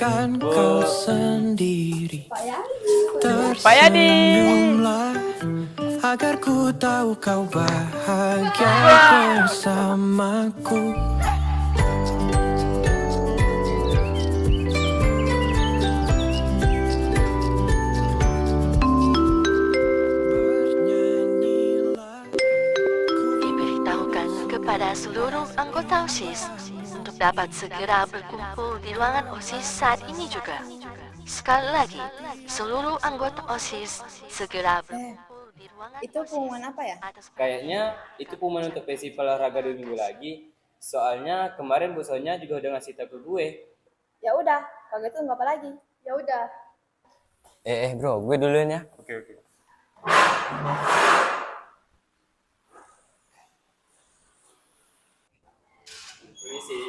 Biarkan kau sendiri. Pak Yadi. Tersenyumlah agar ku tahu kau bahagia bersamaku. Diberitahukan kepada seluruh anggota OSIS untuk dapat segera berkumpul di ruangan OSIS saat ini juga. Sekali lagi, seluruh anggota OSIS segera berkumpul di ruangan Itu pengumuman apa ya? Kayaknya itu pengumuman untuk festival olahraga 2 minggu lagi. Soalnya kemarin Bu Sonya juga udah ngasih tahu ke gue. Ya udah, kalau gitu nggak apa lagi. Ya udah. Bro, gue duluan ya. Oke. Permisi.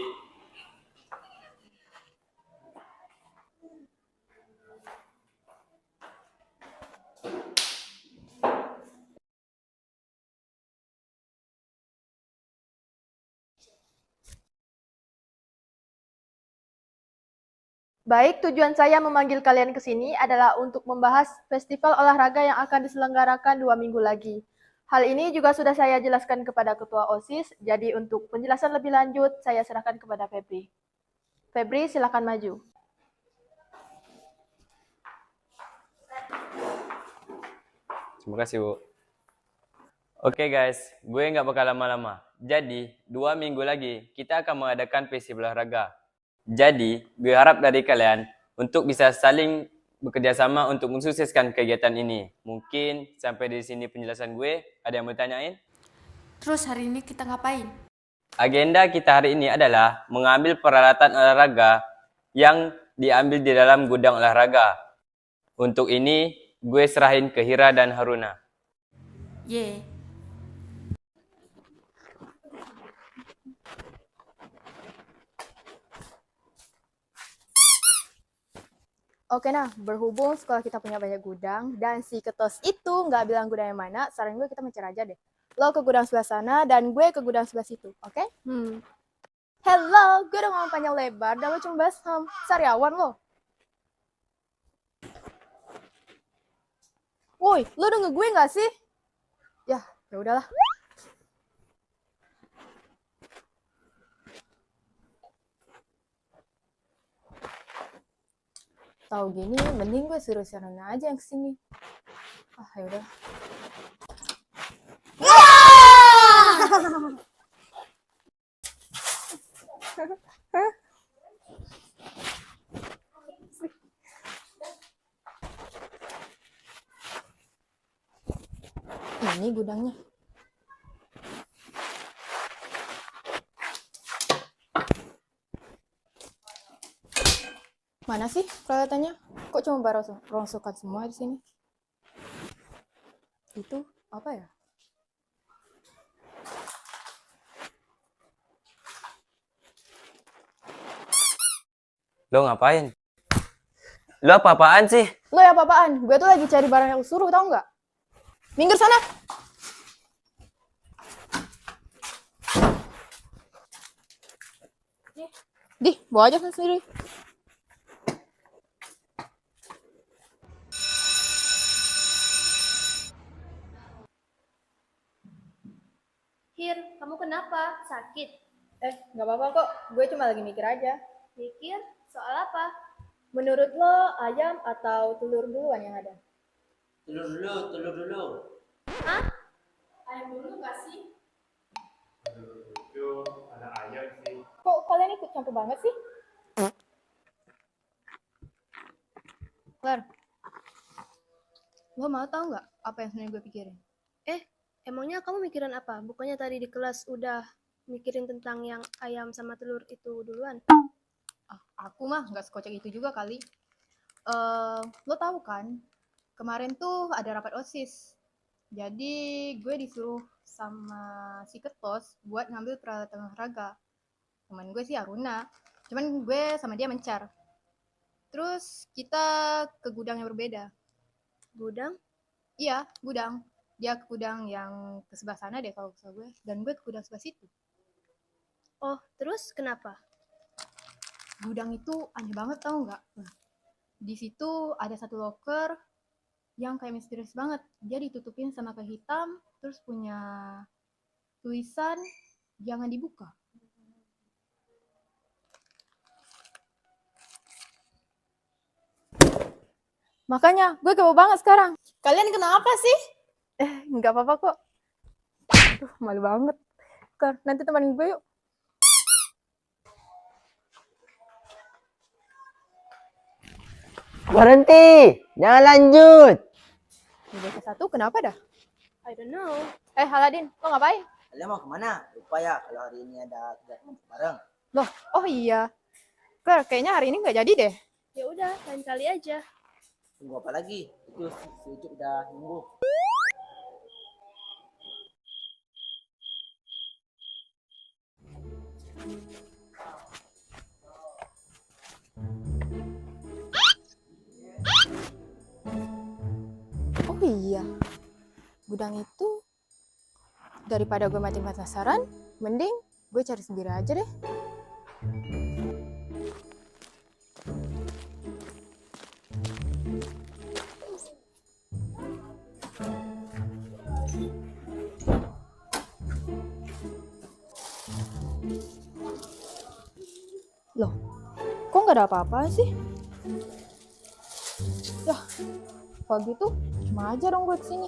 Baik, tujuan saya memanggil kalian ke sini adalah untuk membahas festival olahraga yang akan diselenggarakan 2 minggu lagi. Hal ini juga sudah saya jelaskan kepada Ketua OSIS, jadi untuk penjelasan lebih lanjut, saya serahkan kepada Febri. Febri, silakan maju. Terima kasih, Bu. Oke guys, gue nggak bakal lama-lama. Jadi, 2 minggu lagi kita akan mengadakan festival olahraga. Jadi, gue harap dari kalian untuk bisa saling bekerja sama untuk mensukseskan kegiatan ini. Mungkin sampai di sini penjelasan gue. Ada yang mau tanyain? Terus hari ini kita ngapain? Agenda kita hari ini adalah mengambil peralatan olahraga yang diambil di dalam gudang olahraga. Untuk ini, gue serahin ke Hira dan Haruna. Ye. Oke nah, berhubung sekolah kita punya banyak gudang, dan si Ketos itu nggak bilang gudang yang mana, saran gue kita mencar aja deh. Lo ke gudang sebelah sana, dan gue ke gudang sebelah situ, oke? Hello, gue udah ngomong panjang lebar, dan lo cuma bahas sariawan lo. Woi, lo denger gue nggak sih? Ya udahlah. Tahu gini, mending gue suruh Sharona aja yang kesini. Yaudah. Ini gudangnya. Mana sih peralatannya? Kok cuma rongsokan semua di sini? Itu apa ya? Lo ngapain? Lo apa-apaan sih? Lo ya apa-apaan? Gue tuh lagi cari barang yang suruh, tau nggak? Minggir sana! Di, bawa aja sendiri. Hir, kamu kenapa? Sakit? Nggak apa-apa kok. Gue cuma lagi mikir aja. Mikir? Soal apa? Menurut lo, ayam atau telur duluan yang ada? Telur dulu. Hah? Ayam dulu nggak sih? Itu ada ayam sih. Kok kalian ikut campur banget sih? Claire, lo mau tau nggak apa yang sebenarnya gue pikirin? Emangnya kamu mikirin apa? Bukannya tadi di kelas udah mikirin tentang yang ayam sama telur itu duluan? Aku mah nggak sekocak itu juga kali. Lo tahu kan, kemarin tuh ada rapat OSIS. Jadi gue disuruh sama si Ketos buat ngambil peralatan olahraga. Teman gue sih Aruna, cuman gue sama dia mencar. Terus kita ke gudang yang berbeda. Gudang? Iya, gudang. Dia ke gudang yang ke sebelah sana deh kalau kesel gue. Dan gue ke gudang sebelah situ. Oh, terus kenapa? gudang itu aneh banget tau nggak? Nah, di situ ada satu locker yang kayak misterius banget. Dia ditutupin sama kain hitam, terus punya tulisan jangan dibuka. Makanya gue kepo banget sekarang. Kalian kenapa sih? Nggak apa-apa kok. Aduh, malu banget. Kar, nanti temenin gue yuk. Berhenti, jangan lanjut. Di desa satu kenapa dah? I don't know. Haladin, lo ngapain? Kalian mau kemana? Lupa ya kalau hari ini ada kegiatan bareng. Loh, oh iya. Kar, kayaknya hari ini nggak jadi deh. Ya udah, lain kali aja. Tunggu apa lagi? Itu si Ucup udah nunggu. Oh iya, gudang itu daripada gue mati penasaran, mending gue cari sendiri aja deh. Loh, kok nggak ada apa-apa sih? Yah, kalau gitu cuma aja dong gue kesini.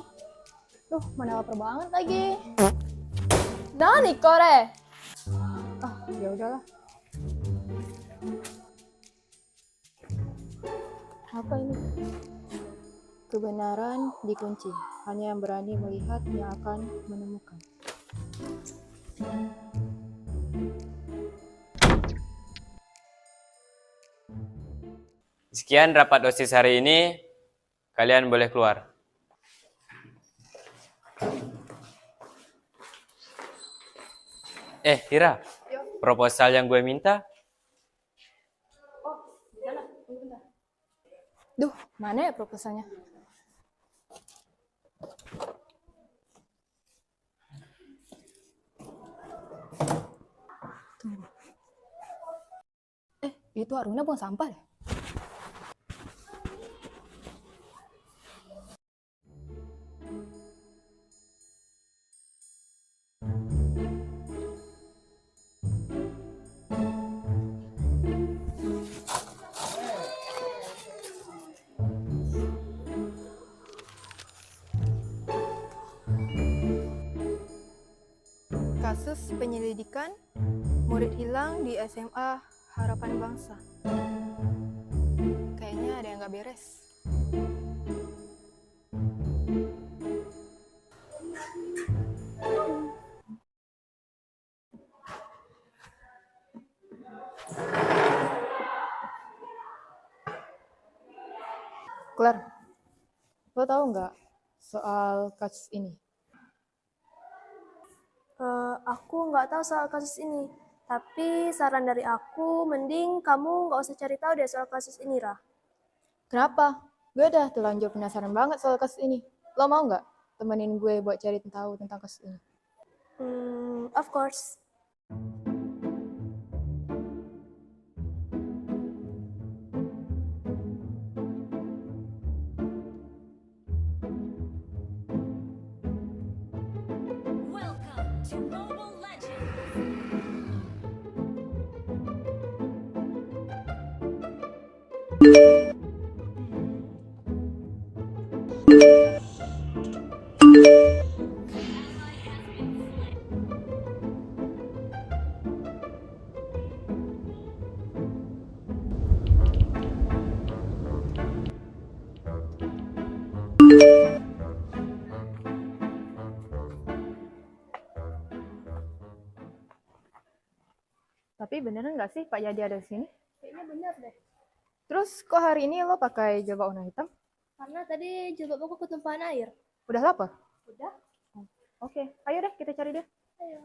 Duh, mana lapar banget lagi. Nani kore? Ah, ya udahlah. Apa ini? Kebenaran dikunci. Hanya yang berani melihat yang akan menemukan. Sekian rapat OSIS hari ini. Kalian boleh keluar. Hira, proposal yang gue minta. Duh, mana ya proposalnya? Tunggu. Itu Aruna buang sampah deh. Kasus penyelidikan murid hilang di SMA Harapan Bangsa. Kayaknya ada yang nggak beres. Claire, lo tahu nggak soal kasus ini? Aku nggak tahu soal kasus ini. Tapi saran dari aku, mending kamu nggak usah cari tahu deh soal kasus ini, Ra. Kenapa? Gue udah terlanjur penasaran banget soal kasus ini. Lo mau nggak temenin gue buat cari tahu tentang kasus ini? Of course. Welcome to Mobile Legends. Tapi beneran nggak sih Pak Yadi ada di sini? Kayaknya benar deh. Terus kok hari ini lo pakai jilbab warna hitam? Karena tadi jilbab aku ketumpahan air. Udah lapar? Udah? Oke, ayo deh kita cari deh. Ayo.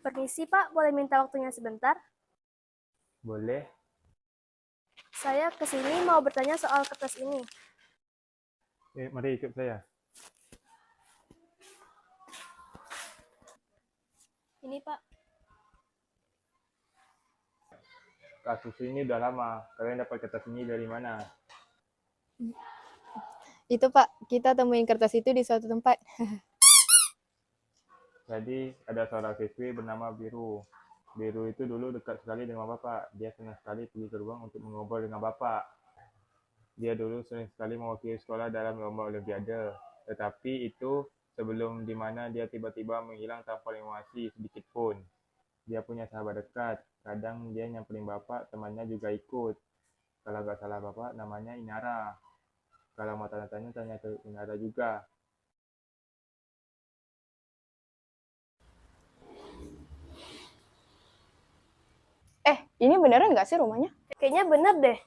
Permisi Pak, boleh minta waktunya sebentar? Boleh. Saya kesini mau bertanya soal kertas ini. Mari ikut saya. Ini Pak. Kasus ini udah lama. Kalian dapat kertas ini dari mana? Itu Pak, kita temuin kertas itu di suatu tempat. Jadi ada seorang siswi bernama Biru. Biru itu dulu dekat sekali dengan Bapak. Dia senang sekali pergi ke ruang untuk mengobrol dengan Bapak. Dia dulu sering sekali mewakili sekolah dalam lomba olimpiade. Tetapi itu sebelum di mana dia tiba-tiba menghilang tanpa informasi sedikit pun. Dia punya sahabat dekat. Kadang dia nyamperin Bapak, temannya juga ikut. Kalau nggak salah Bapak, namanya Inara. Kalau mau tanya-tanya, tanya ke Inara juga. Ini beneran nggak sih rumahnya? Kayaknya bener deh.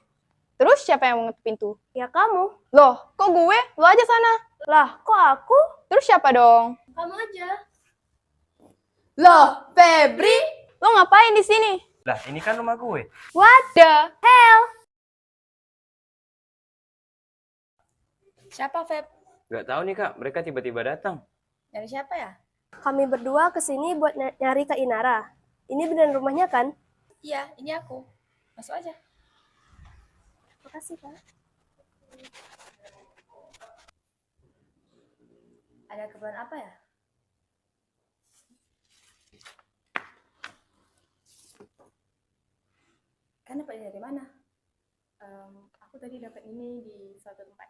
Terus siapa yang mengetuk pintu? Ya kamu. Loh, kok gue? Lo aja sana. Lah, kok aku? Terus siapa dong? Kamu aja. Loh, Febri? Lo ngapain di sini? Lah, ini kan rumah gue. What the hell? Siapa, Feb? Gak tahu nih kak, mereka tiba-tiba datang. Dari siapa ya? Kami berdua kesini buat nyari Kak Inara. Ini beneran rumahnya kan? Iya, ini aku. Masuk aja. Makasih, Kak. Ada keperluan apa ya? Kan dapat ini dari mana? Aku tadi dapat ini di suatu tempat.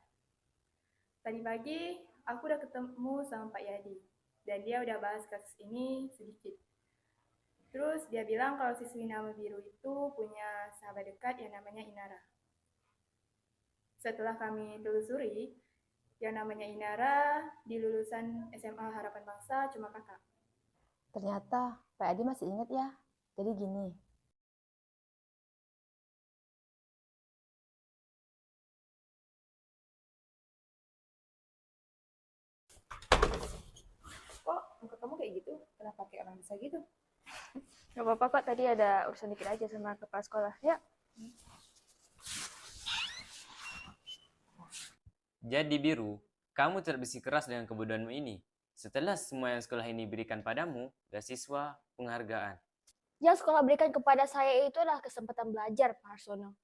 Tadi pagi, aku udah ketemu sama Pak Yadi. Dan dia udah bahas kasus ini sedikit. Terus dia bilang kalau siswi nama Biru itu punya sahabat dekat yang namanya Inara. Setelah kami telusuri, yang namanya Inara di lulusan SMA Harapan Bangsa cuma kakak. Ternyata Pak Adi masih ingat ya. Jadi gini. Kok muka kamu kayak gitu? Kenapa kayak orang bisa gitu? Gak apa-apa kok, tadi ada urusan dikit aja sama kepala sekolah. Ya. Jadi Biru, kamu tetap bersikeras dengan kebodohanmu ini. Setelah semua yang sekolah ini berikan padamu, beasiswa, penghargaan. Yang sekolah berikan kepada saya itu adalah kesempatan belajar, Pak Harsono.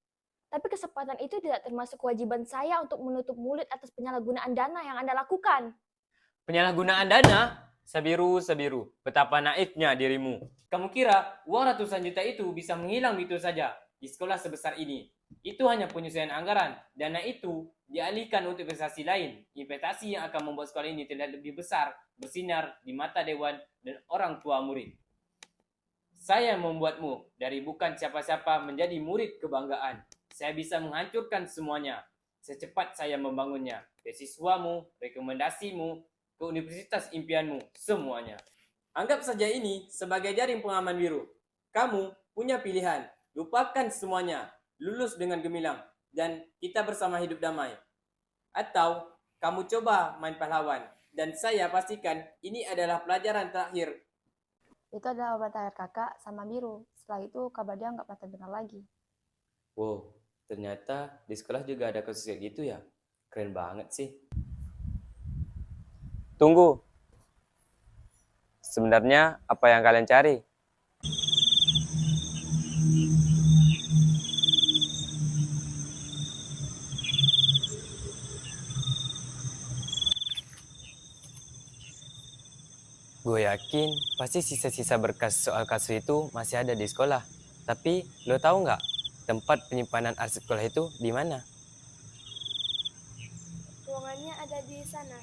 Tapi kesempatan itu tidak termasuk kewajiban saya untuk menutup mulut atas penyalahgunaan dana yang Anda lakukan. Penyalahgunaan dana? Sabiru, betapa naifnya dirimu. Kamu kira uang ratusan juta itu bisa menghilang begitu saja di sekolah sebesar ini? Itu hanya penyusunan anggaran. Dana itu dialihkan untuk investasi lain. Investasi yang akan membuat sekolah ini terlihat lebih besar, bersinar di mata dewan dan orang tua murid. Saya membuatmu dari bukan siapa-siapa menjadi murid kebanggaan. Saya bisa menghancurkan semuanya secepat saya membangunnya. Beasiswamu, rekomendasimu, ke universitas impianmu, semuanya. Anggap saja ini sebagai jaring pengaman Biru. Kamu punya pilihan. Lupakan semuanya. Lulus dengan gemilang. Dan kita bersama hidup damai. Atau kamu coba main pahlawan. Dan saya pastikan ini adalah pelajaran terakhir. Itu adalah obat air kakak sama Biru. Setelah itu kabar dia nggak pernah dengar lagi. Wow, ternyata di sekolah juga ada kasus kayak gitu ya. Keren banget sih. Tunggu. Sebenarnya apa yang kalian cari? Gue yakin pasti sisa-sisa berkas soal kasus itu masih ada di sekolah. Tapi lo tahu nggak tempat penyimpanan arsip sekolah itu di mana? Ruangannya ada di sana.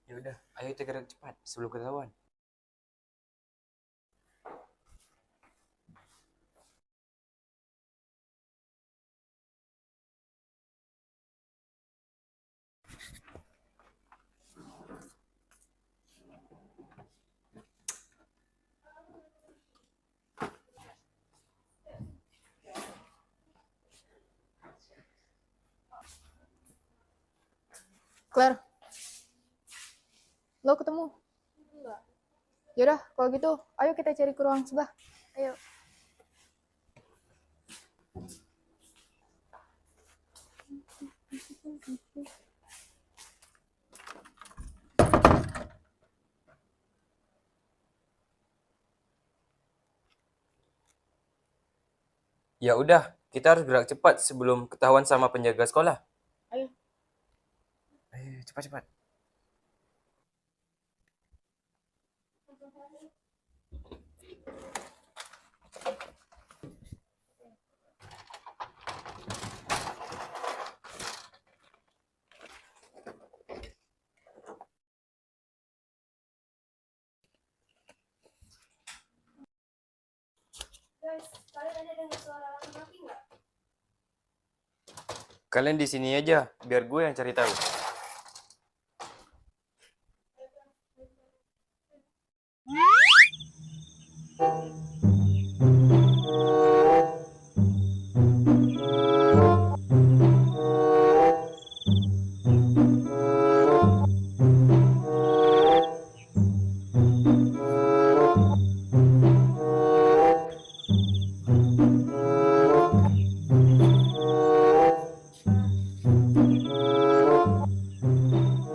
Ya udah, ayo kita gerak cepat sebelum ketahuan. Claire, lo ketemu? Enggak. Yaudah, kalau gitu, ayo kita cari ke ruang sebelah. Ayo. Ya udah, kita harus gerak cepat sebelum ketahuan sama penjaga sekolah. Ayo. Ayo, cepat-cepat. Guys, kalian ada dengar suara laki-laki nggak? Kalian di sini aja, biar gue yang cari tahu.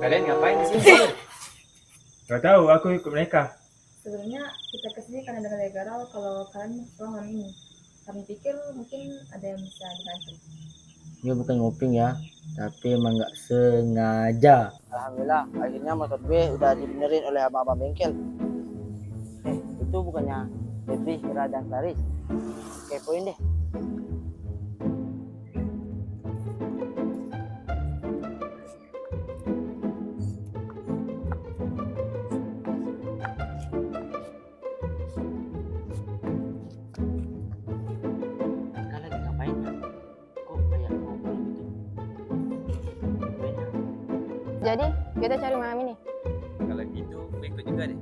Kalian ngapain di sini? Gak tahu, aku ikut mereka. Sebenarnya kita kesini karena ada gara-gara kalau kalian mau pulang malam ini. Kami pikir mungkin ada yang bisa dibantu. Dia bukan ngoping ya, tapi emang nggak sengaja. Alhamdulillah, akhirnya motor gue udah dibenerin oleh abang-abang bengkel. Itu bukannya Febri, Ira, dan Claris. Kepoin deh. Kalian lagi ngapain ya? Kok kayak ngobrol gitu? Ngapain ya? Jadi, kita cari malam ini. Kalau gitu, gue ikut juga deh.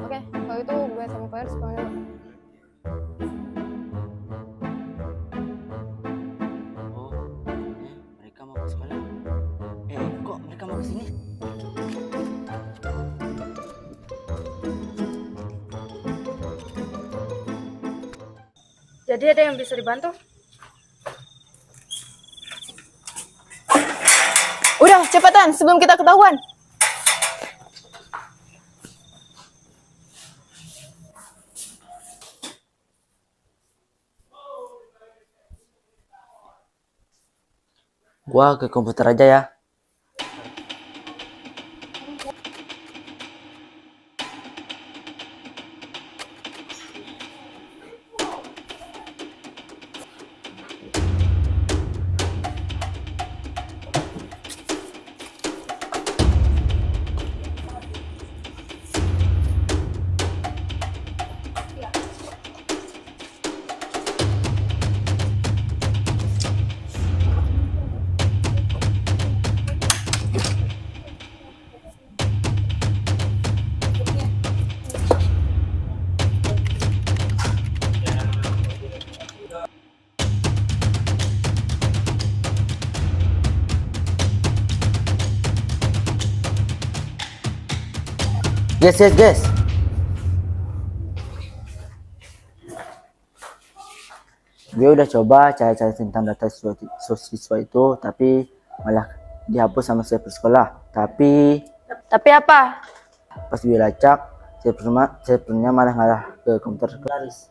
Oke, kalau itu gue sama Pers pulang dulu. Mereka mau ke sekolah. Kok mereka mau ke sini? Jadi ada yang bisa dibantu? Udah, cepetan sebelum kita ketahuan. Gua ke komputer aja ya. Guys. Gue udah coba cari-cari tentang data siswa itu, tapi malah dihapus sama server sekolah. Tapi apa? pas gue lacak, servernya malah ngalah ke komputer Claris.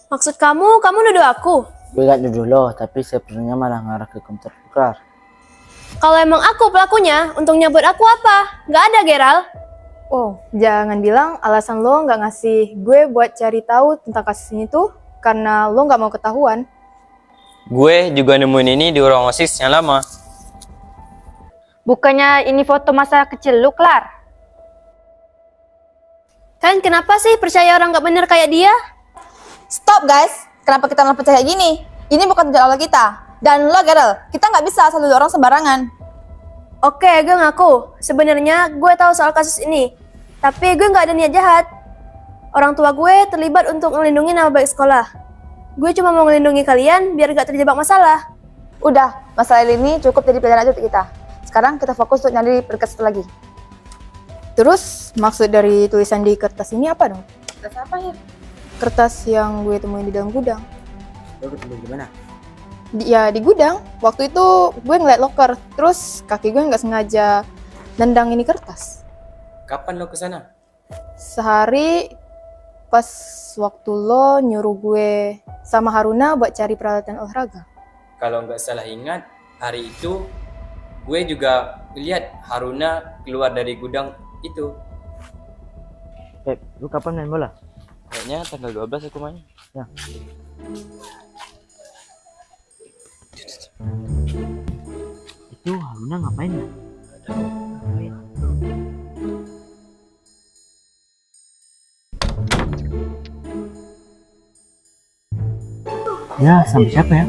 Maksud kamu nuduh aku? Gue gak nuduh lo, tapi servernya malah ngarah ke komputer Claris. Kalau emang aku pelakunya, untungnya buat aku apa? Nggak ada, Geral. Oh, jangan bilang alasan lo nggak ngasih gue buat cari tahu tentang kasus ini tuh karena lo nggak mau ketahuan. Gue juga nemuin ini di ruang OSIS yang lama. Bukannya ini foto masa kecil lu, Klar? Kan kenapa sih percaya orang nggak bener kayak dia? Stop guys, kenapa kita nggak percaya gini? Ini bukan tujuan awal kita. Dan lo Gerald, kita nggak bisa asal nuduh orang sembarangan. Oke, gue ngaku. Sebenarnya gue tahu soal kasus ini. Tapi gue nggak ada niat jahat. Orang tua gue terlibat untuk melindungi nama baik sekolah. Gue cuma mau melindungi kalian biar gak terjebak masalah. Udah, masalah ini cukup jadi pelajaran aja untuk kita. Sekarang kita fokus untuk nyari berkas lagi. Terus maksud dari tulisan di kertas ini apa dong? Kertas apa ya? Kertas yang gue temuin di dalam gudang. Lo ketemu gimana? Di gudang. Waktu itu gue ngeliat loker, terus kaki gue nggak sengaja nendang ini kertas. Kapan lo ke sana? Sehari pas waktu lo nyuruh gue sama Haruna buat cari peralatan olahraga. Kalau nggak salah ingat, hari itu gue juga lihat Haruna keluar dari gudang itu. Pep, lu kapan main bola? Kayaknya tanggal 12 aku main. Ya. Itu Haruna ngapain ya? Ya, sama siapa ya?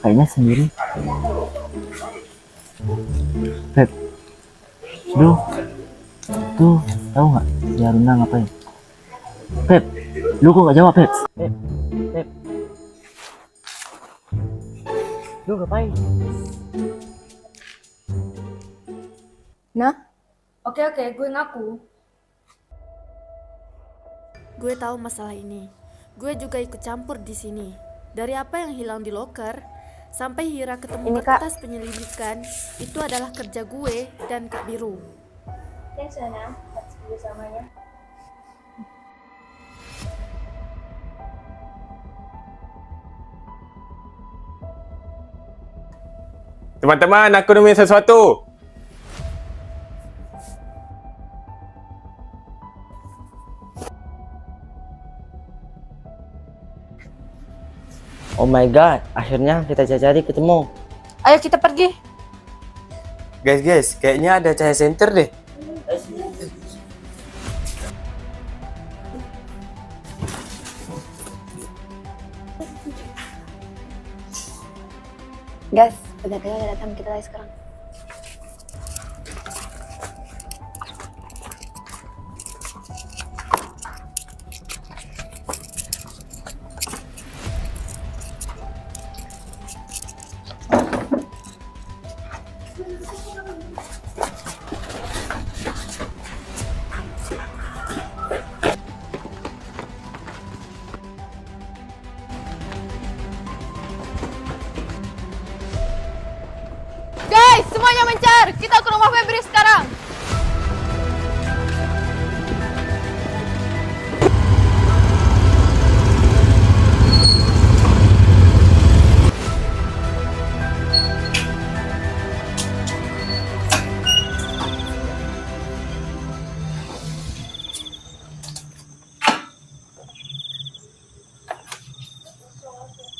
Kayaknya sendiri. Pep, tuh tahu nggak si Haruna ngapain? Pep, lu kok nggak jawab, Pep? Pep, lu ngapain? Nah, Oke, gue ngaku. Gue tahu masalah ini. Gue juga ikut campur di sini. Dari apa yang hilang di loker sampai Hira ketemu Ini, Kak. kertas penyelidikan, itu adalah kerja gue dan Kak Biru. Thanks, Ana, atas kerjasamanya. Teman-teman, aku nemuin sesuatu. Oh my god, akhirnya kita cari ketemu. Ayo kita pergi. Guys, kayaknya ada cahaya senter deh. Guys, penjaganya udah datang, kita lari sekarang. Guys, semuanya mencar. Kita ke rumah Febri sekarang.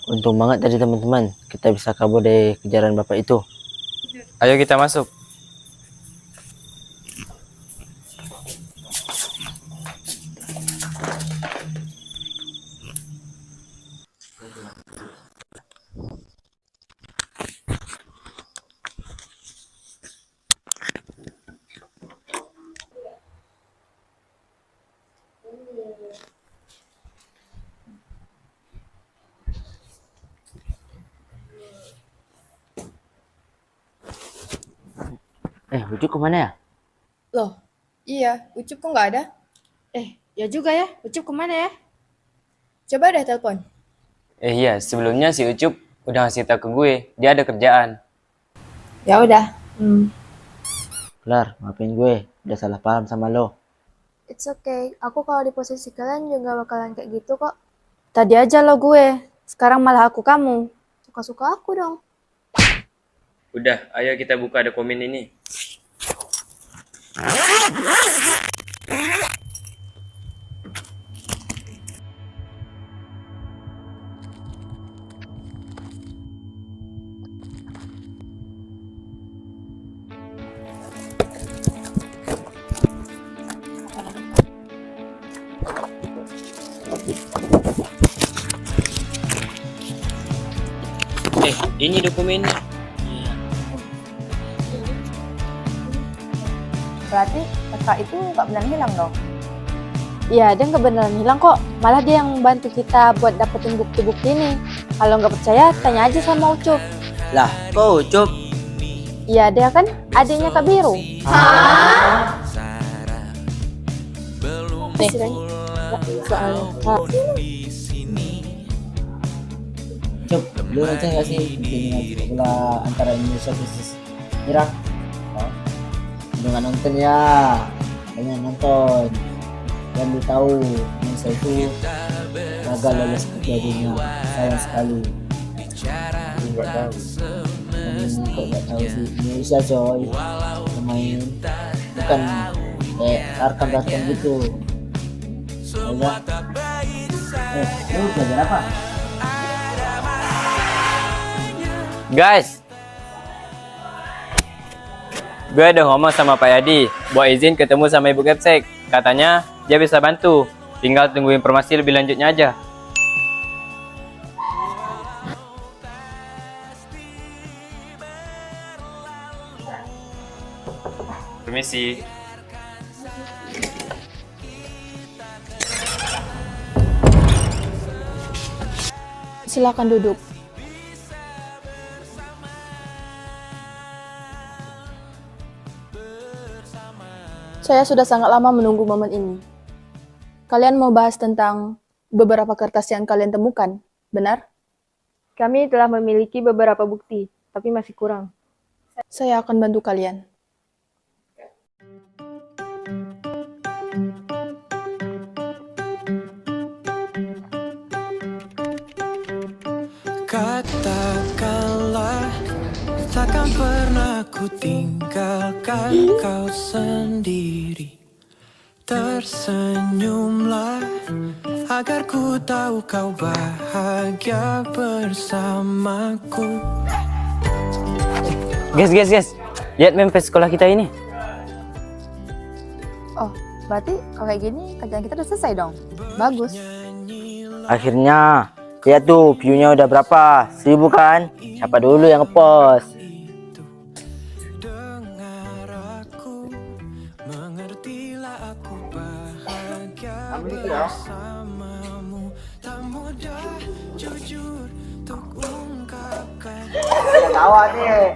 Untung banget tadi teman-teman, kita bisa kabur dari kejaran bapak itu. Ayo kita masuk. Ucup kemana ya? loh, iya, Ucup kok nggak ada? Ya juga ya, Ucup kemana ya? Coba deh telepon. Iya, sebelumnya si Ucup udah ngasih tahu ke gue, dia ada kerjaan. Ya udah. Lar, maafin gue, udah salah paham sama lo. It's okay, aku kalau di posisi kalian juga bakalan kayak gitu kok. Tadi aja lo gue, sekarang malah aku kamu. Suka-suka aku dong. Udah, ayo kita buka dokumen ini. Ini dokumennya. Berarti kakak itu nggak benar hilang dong? Iya, dia nggak beneran hilang kok. Malah dia yang bantu kita buat dapetin bukti-bukti ini. Kalau nggak percaya, tanya aja sama Ucup. Lah, kok Ucup? Iya, dia kan adiknya Kak Biru. Nih, soalnya. Cuk, lu nonton gak sih pertandingan bola antara Indonesia versus Irak? Oh, lu nggak nonton ya? Banyak nonton. Dan lu tahu Indonesia itu gagal lolos ke Piala Dunia. Sayang sekali. Aku nggak tahu. Kok nggak tahu sih Indonesia coy pemain bukan kayak Tarkam gitu. Enggak. Lu belajar apa? Guys, gue udah ngomong sama Pak Yadi buat izin ketemu sama Ibu Kepsek. Katanya dia bisa bantu, tinggal tunggu informasi lebih lanjutnya aja. Permisi. Silakan duduk. Saya sudah sangat lama menunggu momen ini. Kalian mau bahas tentang beberapa kertas yang kalian temukan, benar? Kami telah memiliki beberapa bukti, tapi masih kurang. Saya akan bantu kalian. Katakanlah takkan pernah ku tinggalkan kau sendiri. Tersenyumlah agar ku tahu kau bahagia bersamaku. Guys, lihat mempes sekolah kita ini. Oh, berarti kalau kayak gini kerjaan kita udah selesai dong. Bagus. Akhirnya lihat tuh view-nya udah berapa? 1000 kan? Siapa dulu yang ngepost? Dengar aku, mengertilah aku bahagia bersamamu. Tak mudah jujur untuk ungkapkan Kawan nih.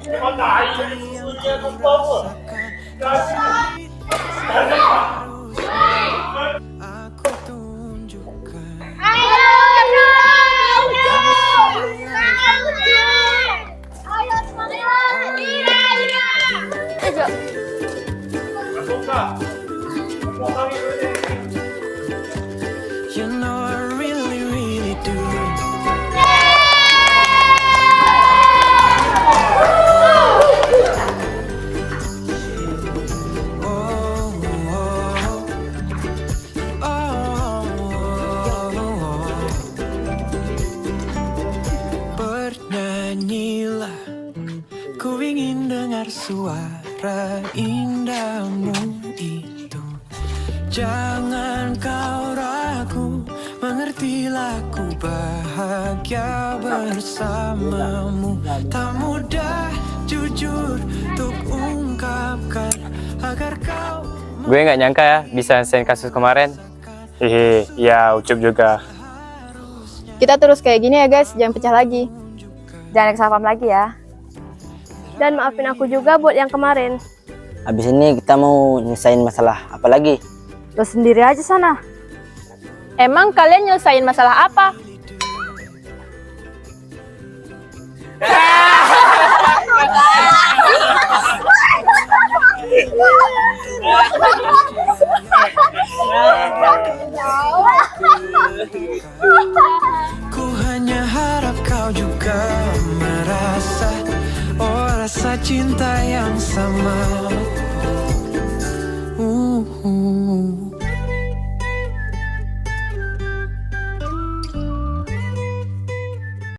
aku tunjukkan. You know I really, really do. Bernyanyilah, ku ingin dengar suara indahmu itu. Jangan kau ragu, mengertilah ku bahagia bersamamu. Tak mudah jujur untuk ungkapkan agar kau. Gue nggak nyangka ya bisa selesai kasus kemarin. Hehe, ya Ucup juga. Kita terus kayak gini ya guys, jangan pecah lagi. Jangan salah paham lagi ya. Dan maafin aku juga buat yang kemarin. Habis ini kita mau nyelesain masalah apa lagi? Lo sendiri aja sana. Emang kalian nyelesain masalah apa? Ku hanya harap kau juga merasa rasa cinta yang sama.